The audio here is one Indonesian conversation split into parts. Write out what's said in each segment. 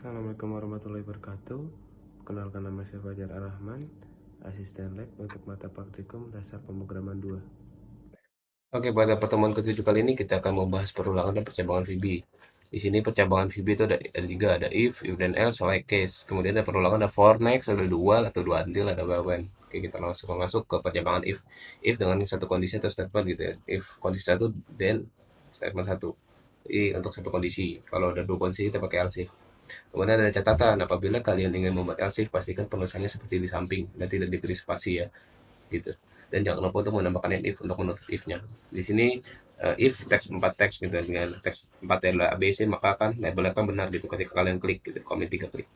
Assalamualaikum warahmatullahi wabarakatuh. Kenalkan, nama saya Fajar Ar-Rahman, asisten lab untuk mata praktikum dasar pemrograman 2. Oke, pada pertemuan ke-7 kali ini kita akan membahas perulangan dan percabangan VB. Di sini percabangan VB itu ada tiga, ada if then else, select case. Kemudian ada perulangan, ada for next, ada dual atau dua until, ada when. Oke, kita langsung masuk ke percabangan if. If dengan satu kondisi atau statement gitu ya. If kondisi satu, then statement satu. Jadi untuk satu kondisi. Kalau ada dua kondisi kita pakai else if. Kemudian ada catatan, apabila kalian ingin membuat else if, pastikan penulisannya seperti di samping dan tidak diberi spasi ya, gitu. Dan jangan lupa untuk menambahkan if untuk menutup if-nya. Di sini if teks 4 teks gitu, dengan teks 4 adalah ABC, maka akan labelnya kan benar gitu ketika kalian klik gitu, komen 3 klik.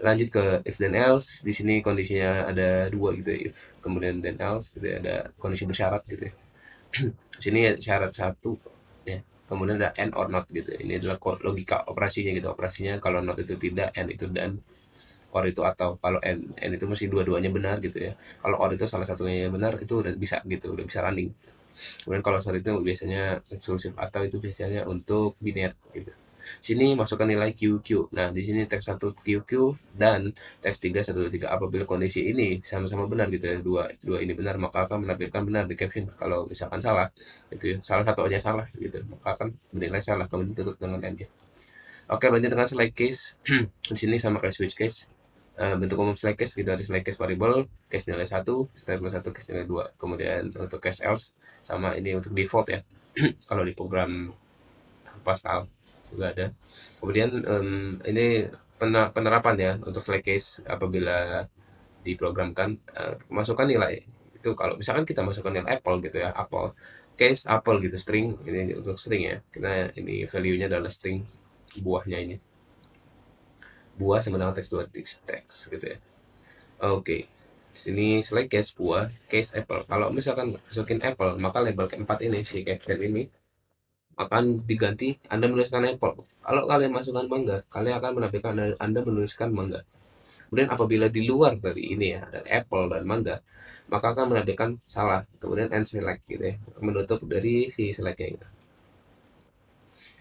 Lanjut ke if then else. Di sini kondisinya ada dua gitu, if kemudian then else gitu ya, ada kondisi bersyarat gitu ya. Di sini syarat satu ya, kemudian ada and or not gitu. Ini adalah logika operasinya gitu. Operasinya kalau not itu tidak, and itu dan, or itu atau. Kalau and itu mesti dua-duanya benar gitu ya. Kalau or itu salah satunya yang benar, itu udah bisa gitu, udah bisa running. Kemudian kalau short itu biasanya eksklusif, atau itu biasanya untuk biner gitu. Sini masukkan nilai QQ. Nah, di sini teks 1 QQ dan teks 3 1 2 3. Apabila kondisi ini sama-sama benar gitu ya, dua ini benar, maka akan menampilkan benar di caption. Kalau misalkan salah, itu ya, salah satu aja salah gitu, maka akan bernilai salah, kemudian tutup dengan n ya. Oke, lanjut dengan select case. Di sini sama kayak switch case. Bentuk umum select case gitu, ada select case variable, case nilai 1, statement 1, case nilai 2. Kemudian untuk case else, sama ini untuk default ya. Kalau di program Pascal juga ada. Kemudian ini penerapan ya untuk select case apabila diprogramkan, masukkan nilai. Itu kalau misalkan kita masukkan nilai apple gitu ya, apple, case apple gitu, string, ini untuk string ya. Karena ini value-nya adalah string, buahnya ini. Buah sama dengan teks 2 teks gitu ya. Oke. Sini select case buah, case apple. Kalau misalkan masukin apple, maka label keempat ini, si caption ini, akan diganti Anda menuliskan apple. Kalau kalian masukkan mangga, kalian akan menampilkan Anda menuliskan mangga. Kemudian apabila di luar dari ini ya, dari apple dan mangga, maka akan menampilkan salah. Kemudian and select gitu ya, menutup dari si selectnya.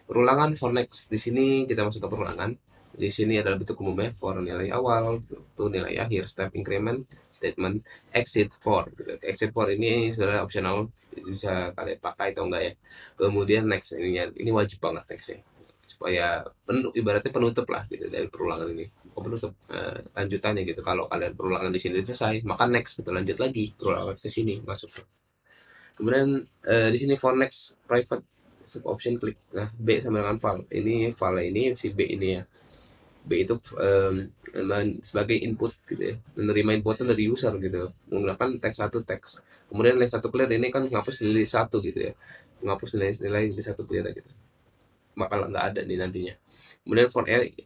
Perulangan for next. Di sini kita masuk ke perulangan. Di sini adalah bentuk umumnya for nilai awal, to nilai akhir, step increment, statement, exit for gitu. Exit for ini sebenarnya optional, bisa kalian pakai atau enggak ya. Kemudian next, ini wajib banget nextnya, supaya ibaratnya penutup lah gitu dari perulangan ini. Penutup lanjutannya gitu. Kalau kalian perulangan di sini selesai, maka next gitu, lanjut lagi perulangan ke sini masuk. Kemudian di sini for next private sub option klik. Nah, B sama dengan val. Ini val ini si B ini ya. B itu sebagai input gitu ya. Menerima inputan dari user gitu. Menggunakan teks satu teks. Kemudian nilai satu clear ini kan menghapus nilai satu gitu ya. Menghapus nilai satu clear gitu. Bakal nggak ada nih nantinya. Kemudian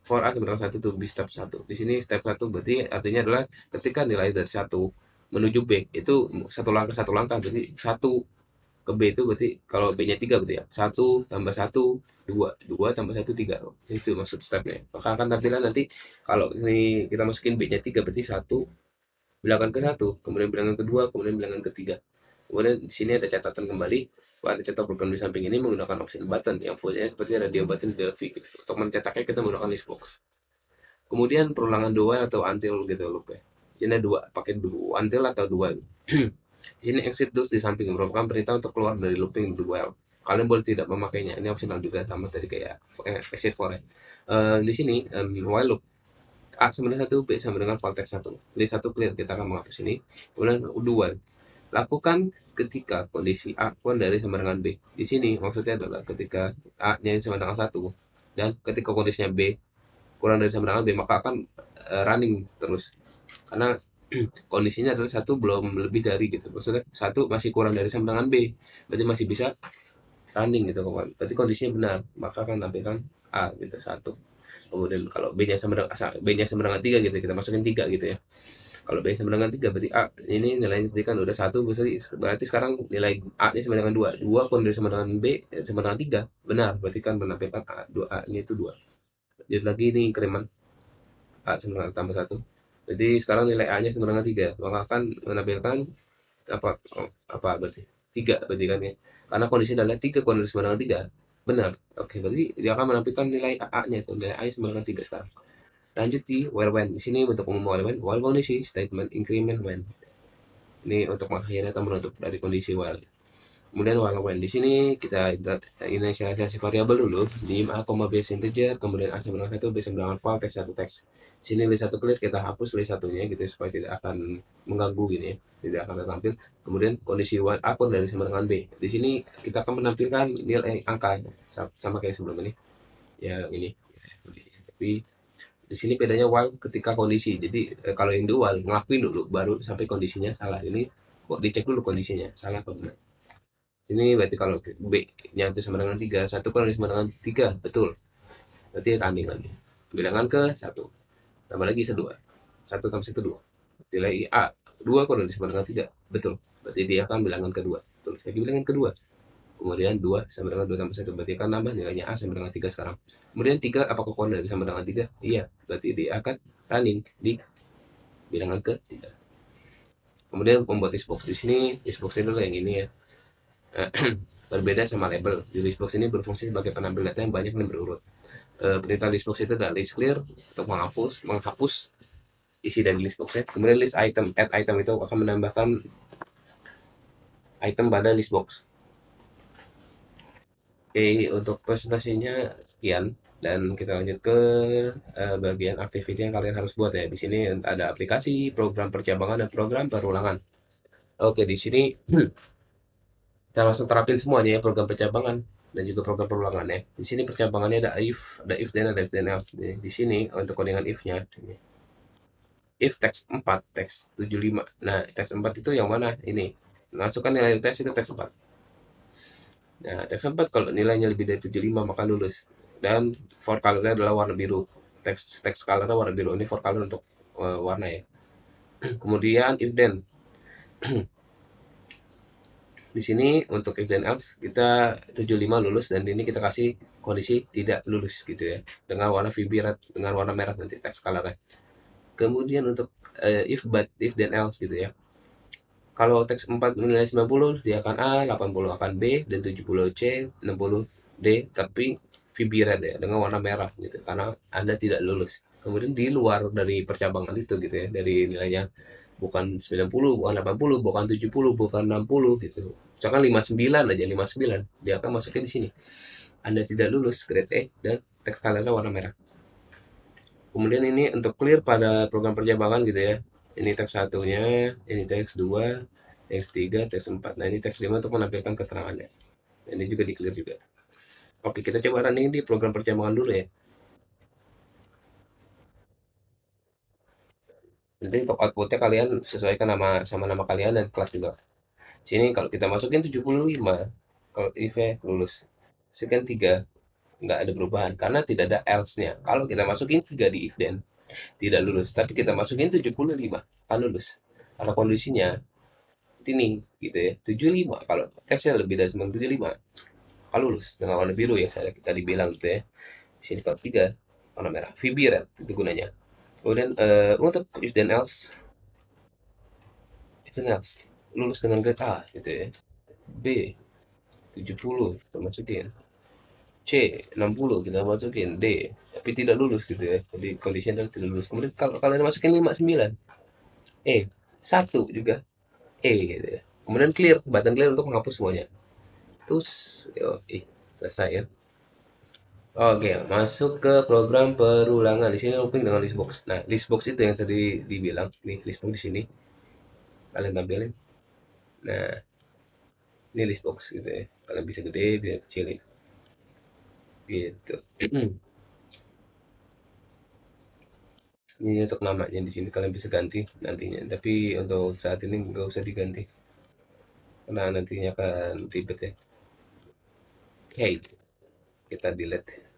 for A sama dengan satu tuh di step satu. Di sini step satu berarti artinya adalah ketika nilai dari satu menuju B itu satu langkah berarti satu ke B itu berarti kalau B-nya 3 berarti ya. 1 tambah 1 2, 2 tambah 1 3. Itu maksud stepnya. Maka akan tampilan nanti kalau ini kita masukin B-nya 3 berarti 1 bilangan ke 1, kemudian bilangan kedua, kemudian bilangan ketiga. Kemudian di sini ada catatan kembali. Ada cetak program di samping ini menggunakan option button yang fungsinya seperti radio button di Delphi gitu. Untuk mencetaknya kita menggunakan listbox. Kemudian perulangan dua atau until gitu loop ya. Di sini dua, pakai dua until atau dua. Di sini exit terus di samping merupakan perintah untuk keluar dari looping do while. Kalian boleh tidak memakainya. Ini optional juga sama tadi kayak exit for ya. Di sini while loop A sama dengan 1, B sama dengan val text 1. List 1 clear, kita akan menghapus ini. Kemudian dua, lakukan ketika kondisi A kurang dari sama dengan B. Di sini maksudnya adalah ketika A-nya sama dengan 1 dan ketika kondisinya B kurang dari sama dengan B, maka akan running terus. Karena kondisinya adalah satu belum lebih dari gitu, maksudnya satu masih kurang dari sama dengan B, berarti masih bisa running gitu kawan. Berarti kondisinya benar, maka akan tampilkan A gitu satu. Kemudian kalau B-nya sama dengan 3 gitu, kita masukin 3 gitu ya. Kalau B sama dengan 3 berarti A ini nilainya tadi kan udah satu, berarti sekarang nilai A-nya sama dengan 2. 2 kurang dari sama dengan B sama dengan 3, benar, berarti kan menampilkan A, 2 A-nya itu 2. Lanjut lagi ini increment A sama dengan tambah 1. Jadi sekarang nilai A-nya sama dengan 3, maka akan menampilkan apa apa berarti 3 berarti kan ya. Karena kondisinya adalah 3 kurang dari sama dengan 3. Benar. Oke, berarti dia akan menampilkan nilai A-nya itu. Nilai A-nya sama dengan 3 sekarang. Lanjut di while when. Di sini bentuk umum while kondisi statement increment when. Ini untuk mengakhiri atau menutup dari kondisi while. Kemudian while when di sini kita inisialisasi variabel dulu di a, b integer, kemudian a sama dengan 1, b sama dengan val, teks 1 teks. Sini list 1 clear, kita hapus list satunya gitu supaya tidak akan mengganggu gini ya, tidak akan tampil. Kemudian kondisi while a pun dari sama dengan b. Di sini kita akan menampilkan nilai angka sama kayak sebelum ini. Ya ini. Tapi di sini bedanya while ketika kondisi. Jadi kalau yang di while ngelakuin dulu baru sampai kondisinya salah. Ini kok dicek dulu kondisinya salah apa benar. Ini berarti kalau B-nya itu sama dengan 3, 1 kurang sama dengan 3, betul. Berarti running lagi. Bilangan ke 1. Tambah lagi 2. 1 tambah 1, 2. Nilai A, 2 kurang sama dengan 3, betul. Berarti dia akan bilangan kedua. Tulis lagi bilangan kedua. Kemudian 2 sama dengan 2 tambah 1, berarti akan nambah nilainya A sama dengan 3 sekarang. Kemudian 3, apakah kurang dari sama dengan 3? Iya, berarti dia akan running di bilangan ke 3. Kemudian membuat listbox di sini, listbox ini dulu yang ini ya. Berbeda sama label. Di listbox ini berfungsi sebagai penampil data yang banyak dan berurut. Perintah listbox itu adalah list clear untuk menghapus isi dari listbox. Kemudian list item, add item itu akan menambahkan item pada listbox. Oke, untuk presentasinya sekian dan kita lanjut ke bagian activity yang kalian harus buat ya. Di sini ada aplikasi, program percabangan dan program perulangan. Oke, di sini kita langsung terapin semuanya ya, program percabangan dan juga program perulangan ya. Di sini percabangannya ada if then, ada if then else. Di sini untuk codingan if-nya. If teks 4, teks 75. Nah, teks 4 itu yang mana? Ini. Masukkan nilai teks itu teks 4. Nah, teks 4 kalau nilainya lebih dari 75 maka lulus. Dan for color-nya adalah warna biru. Teks color-nya warna biru. Ini for color untuk warna ya. Kemudian if then. Di sini untuk if then else kita 75 lulus dan ini kita kasih kondisi tidak lulus gitu ya. Dengan warna VB red, dengan warna merah nanti teks color-nya. Kemudian untuk if then else gitu ya. Kalau teks 4 nilai 90 dia akan A, 80 akan B, dan 70 C, 60 D, tapi VB red ya dengan warna merah gitu karena Anda tidak lulus. Kemudian di luar dari percabangan itu gitu ya, dari nilainya bukan 90, bukan 80, bukan 70, bukan 60 gitu. Misalkan 59 aja, 59. Dia akan masuknya di sini. Anda tidak lulus grade E dan teks color-nya warna merah. Kemudian ini untuk clear pada program percabangan gitu ya. Ini teks satunya, ini teks 2, teks 3, teks 4. Nah, ini teks 5 untuk menampilkan keterangannya. Ini juga di clear juga. Oke, kita coba running di program percabangan dulu ya. Nanti untuk outputnya kalian sesuaikan sama nama kalian dan kelas juga. Sini kalau kita masukin 75, kalau if-nya lulus. Sekian 3, nggak ada perubahan karena tidak ada else-nya. Kalau kita masukin 3 di if then, tidak lulus. Tapi kita masukin 75, akan lulus. Karena kondisinya ini gitu ya, 75. Kalau teksnya lebih dari 75, akan lulus dengan warna biru ya saya tadi bilang gitu ya. Sini kalau 3, warna merah. VB red itu gunanya. Kemudian untuk if then else, lulus dengan grade A gitu ya. B 70 kita masukin, C 60 kita masukin, D tapi tidak lulus gitu ya. Jadi kondisinya tidak lulus. Kemudian kalau kalian masukin 59, E 1 juga, E gitu ya. Kemudian clear, button clear untuk menghapus semuanya. Terus selesai ya. Oke, masuk ke program perulangan. Di sini looping dengan listbox. Nah, listbox itu yang tadi dibilang, nih listbox di sini. Kalian tampilin. Nah, ini listbox gitu ya. Kalian bisa gede, bisa kecilin. Gitu. Ini untuk namanya di sini kalian bisa ganti nantinya. Tapi untuk saat ini nggak usah diganti. Karena nantinya akan ribet ya. Oke, kita delete.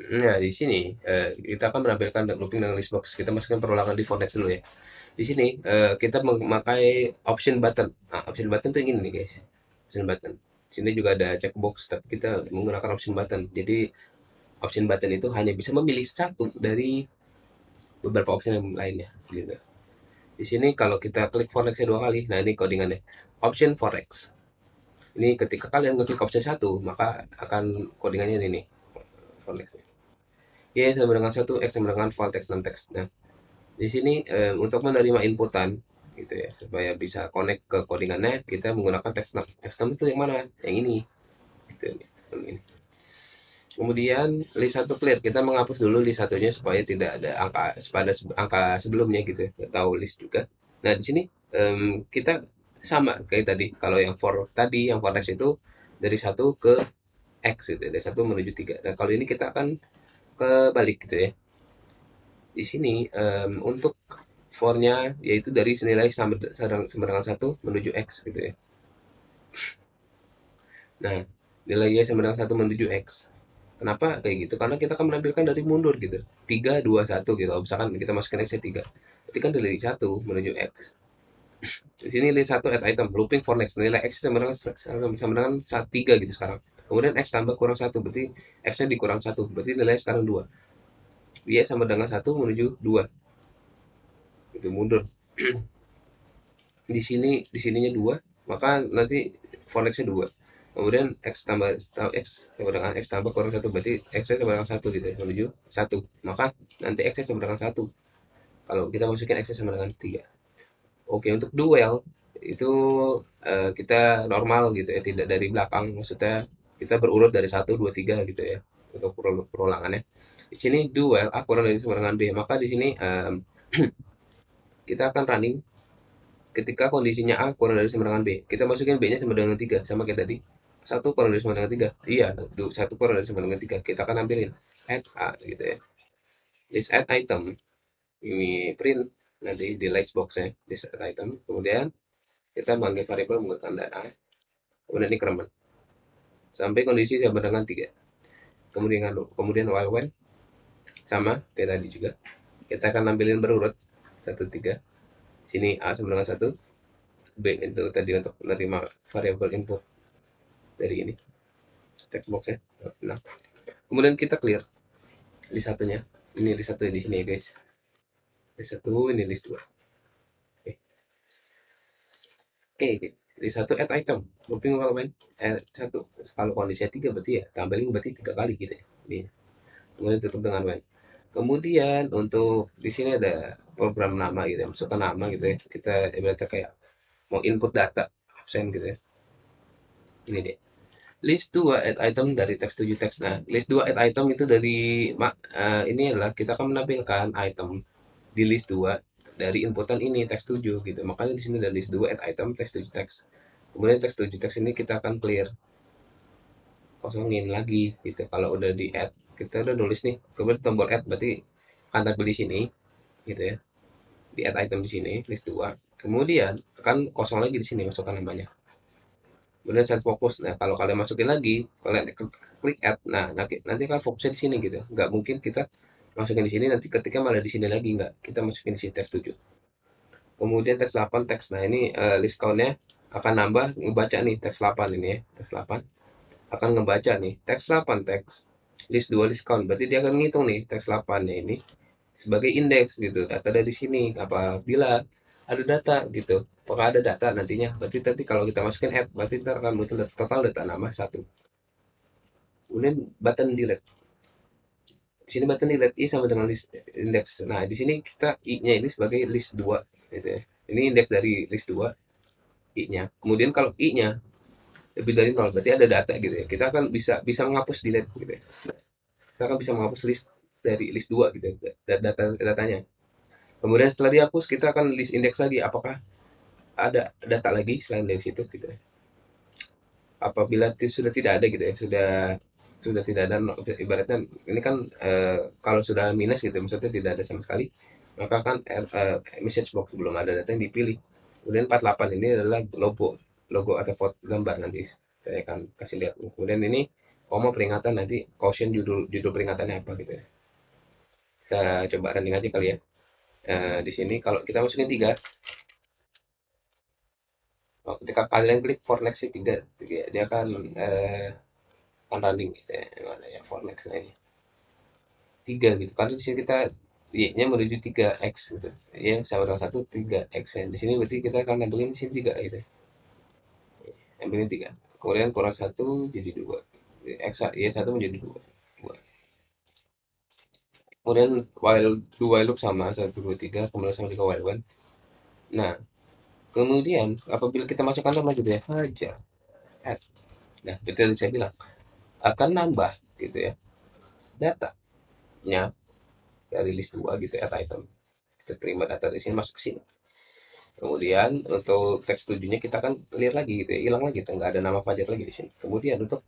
Nah, di sini kita akan menampilkan looping dengan listbox. Kita masukkan perulangan di for next dulu ya. Di sini kita memakai option button. Nah, option button itu ini nih guys. Option button. Di sini juga ada checkbox, tapi kita menggunakan option button. Jadi option button itu hanya bisa memilih satu dari beberapa option yang lainnya. Gitu. Di sini kalau kita klik forex-nya 2 kali, nah ini codingannya. Option forex. Ini ketika kalian ngeklik option 1, maka akan codingannya ini nih. Forex. Y sama dengan 1, X sama dengan val teks non teks. Nah, di sini untuk menerima inputan gitu ya, supaya bisa connect ke codingannya, kita menggunakan teks nom. Teks nom itu yang mana? Yang ini. Gitu, teks nom ini. Kemudian list 1 clear, kita menghapus dulu list satunya supaya tidak ada angka pada angka sebelumnya gitu ya, atau list juga. Nah, di sini kita sama kayak tadi. Kalau yang for tadi, yang for next itu dari 1 ke X gitu, dari 1 menuju 3. Nah, kalau ini kita akan kebalik gitu ya. Di sini untuk for-nya yaitu dari senilai sama dengan 1 menuju X gitu ya. Nah, nilai Y sama dengan 1 menuju X. Kenapa kayak gitu? Karena kita akan menampilkan dari mundur gitu. 3, 2, 1 gitu. Misalkan kita masukin X-nya 3. Berarti kan dari 1 menuju X. Di sini nilai 1 add item, looping for next. Nilai X sama dengan 3 gitu sekarang. Kemudian X tambah kurang 1, berarti X-nya dikurang 1. Berarti nilai sekarang 2. Y sama dengan 1 menuju 2. Itu mundur. Di sininya 2, maka nanti for next-nya 2. Kemudian X tambah X sama dengan X tambah kurang 1, berarti X sama dengan 1 gitu ya, menuju 1. Maka nanti X sama dengan 1. Kalau kita masukin X sama dengan 3. Oke, untuk duel itu kita normal gitu ya, tidak dari belakang. Maksudnya kita berurut dari 1, 2, 3 gitu ya untuk perulangannya. Di sini duel A kurang dari sama dengan B, maka di sini kita akan running ketika kondisinya A kurang dari sama dengan B. Kita masukin B-nya sama dengan 3, sama kayak tadi. 1 kurang dari sama dengan 3. Iya, 1 kurang dari sama dengan 3. Kita akan ambilin add A gitu ya. List add item. Ini print nanti di list box-nya, list add item. Kemudian kita manggil variabel menggunakan data. Kemudian increment. Sampai kondisi sama dengan 3. Kemudian while when sama kayak tadi juga. Kita akan ambilin berurut 1, 3. Sini A sama dengan 1. B itu tadi untuk menerima variabel input dari ini text boxnya. Nah, kemudian kita clear list satunya. Ini list satu di sini ya guys. List satu, ini list 2. Oke, list satu add item. Looping kalau main satu. Kalau kondisinya 3 berarti ya tambahin berarti 3 kali gitu ya. Ini. Kemudian tutup dengan when. Kemudian untuk di sini ada program nama gitu ya, masukkan nama gitu ya. Kita ibaratnya kayak mau input data absen gitu ya. Ini deh. List 2 add item dari teks 7 teks. Nah, list 2 add item itu dari ini adalah kita akan menampilkan item di list 2 dari inputan ini teks 7 gitu. Makanya di sini ada list 2 add item teks 7 teks. Kemudian teks 7 teks ini kita akan clear. Kosongin lagi gitu. Kalau udah di add, kita udah nulis nih. Kemudian tombol add berarti akan tampil di sini gitu ya. Di add item di sini list 2. Kemudian akan kosong lagi di sini masukkan namanya. Kemudian set fokus. Nah, kalau kalian masukin lagi, kalian klik add. Nah, nanti kan fokusnya di sini gitu. Nggak mungkin kita masukin di sini nanti ketika malah di sini lagi nggak. Kita masukin di sini teks 7. Kemudian teks 8 teks. Nah, ini list count-nya akan nambah ngebaca nih teks 8 ini ya. Teks 8 akan ngebaca nih teks 8 teks list 2 list count. Berarti dia akan ngitung nih teks 8-nya ini sebagai indeks gitu. Data dari sini apabila ada data gitu. Apakah ada data nantinya? Berarti nanti kalau kita masukin add, berarti kita akan muncul total data nama 1. Kemudian button delete. Di sini button delete I sama dengan list index. Nah, di sini kita I-nya ini sebagai list 2 gitu ya. Ini indeks dari list 2 I-nya. Kemudian kalau I-nya lebih dari 0 berarti ada data gitu ya. Kita akan bisa menghapus delete gitu ya. Kita akan bisa menghapus list dari list 2 gitu ya, datanya. Kemudian setelah dihapus kita akan list indeks lagi apakah ada data lagi selain dari situ gitu ya. Apabila sudah tidak ada gitu ya, sudah tidak ada, ibaratnya ini kan kalau sudah minus gitu maksudnya tidak ada sama sekali, maka kan message box belum ada data yang dipilih. Kemudian 48 ini adalah logo atau foto gambar, nanti saya akan kasih lihat. Kemudian ini koma peringatan, nanti caution judul peringatannya apa gitu ya. Kita coba running aja kali ya. Di sini kalau kita masukin 3, ketika kalian klik for next 3, dia akan running gitu ya. Mana ya for next ini 3 gitu. Karena di sini kita Y-nya menuju 3x gitu. Y sama dengan 1 3x ya. Di sini berarti kita akan ambilin di sini 3 gitu. Ambilin 3. Kemudian kurang 1 jadi 2. X Y 1 menjadi 2. Kemudian while do while loop sama 1, 2, 3, kemudian sama juga while when. Nah, kemudian apabila kita masukkan nama judulnya Fajar, add. Nah, itu yang saya bilang akan nambah gitu ya datanya dari list 2 gitu ya, item. Kita terima data di sini masuk ke sini. Kemudian untuk teks tujuhnya kita kan lihat lagi gitu ya, hilang lagi, nggak ada nama Fajar lagi di sini. Kemudian untuk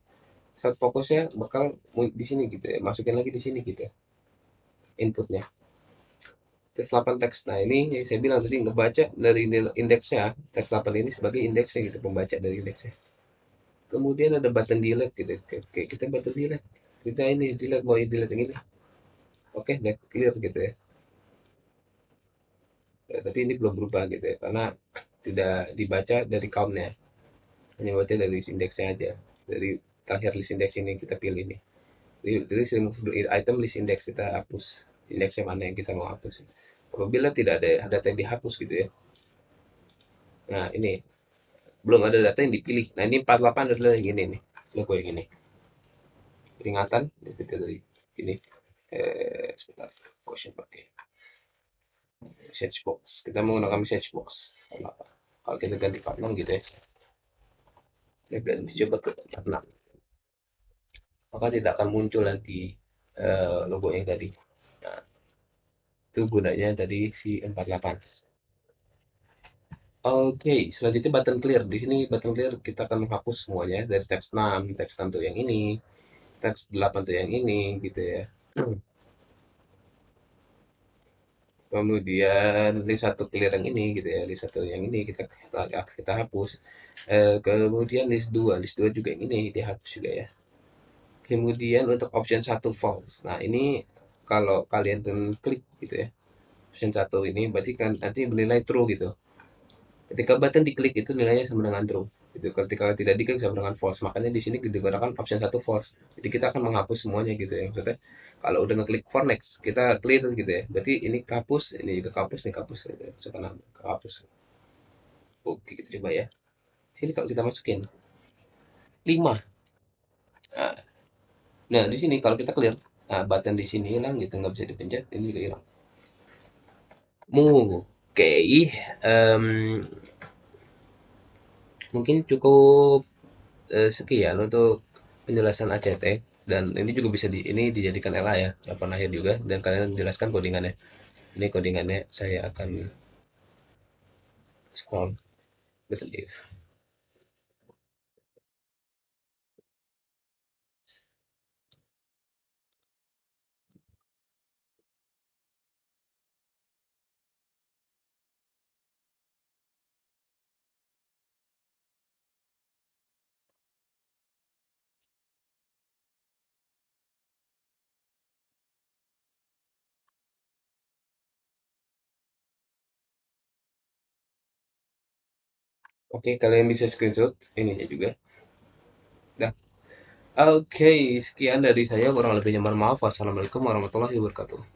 saat fokusnya bakal di sini gitu ya, masukin lagi di sini gitu ya, inputnya. Teks 8 teks. Nah ini yang saya bilang tadi ngebaca dari indeksnya, teks 8 ini sebagai indeksnya gitu, pembaca dari indeksnya. Kemudian ada button delete gitu. Oke, kita button delete. Kita ini delete, mau delete yang ini. Oke, udah clear gitu ya. Ya, tapi ini belum berubah gitu ya, karena tidak dibaca dari countnya, hanya baca dari list indeksnya aja. Dari terakhir list index ini kita pilih ini. Jadi remove item list index, kita hapus indeksnya mana yang kita mau hapus. Apabila tidak ada data yang dihapus gitu ya. Nah ini belum ada data yang dipilih. Nah ini 48 adalah yang ini nih, logo yang ini. Peringatan kita dari ini. Sebentar, question pakai search box. Kita menggunakan search box. Kenapa? Kalau kita ganti 46 gitu ya. Kita ganti coba ke 46. Maka tidak akan muncul lagi logo yang tadi. Nah, itu gunanya tadi si 48. Oke, selanjutnya button clear. Di sini button clear kita akan menghapus semuanya dari teks 6 tuh yang ini, teks 8 tuh yang ini gitu ya. Kemudian list 1 clear yang ini gitu ya, list 1 yang ini kita hapus. Kemudian list 2 juga yang ini dihapus juga ya. Kemudian untuk option 1 false. Nah, ini kalau kalian klik gitu ya. Option 1 ini berarti kan nanti bernilai true gitu. Ketika button diklik itu nilainya sama dengan true. Gitu. Ketika tidak diklik sama dengan false. Makanya di sini digunakan option 1 false. Jadi kita akan menghapus semuanya gitu ya. Maksudnya kalau udah ngeklik for next, kita clear gitu ya. Berarti ini kapus, ini juga kapus, ini kapus gitu ya. Sekarang kapus. Oke, kita coba ya. Sini kalau kita masukin 5. Nah, nah di sini kalau kita clear, nah button di sini hilang gitu, nggak bisa dipencet, ini juga hilang. Oke, em, mungkin cukup sekian untuk penjelasan ACT, dan ini juga bisa ini dijadikan LA ya, laporan akhir juga, dan kalian jelaskan codingannya. Ini codingannya saya akan scroll betul ya. Oke, kalian bisa screenshot ininya juga. Dah. Oke, sekian dari saya, kurang lebihnya mohon maaf. Wassalamualaikum warahmatullahi wabarakatuh.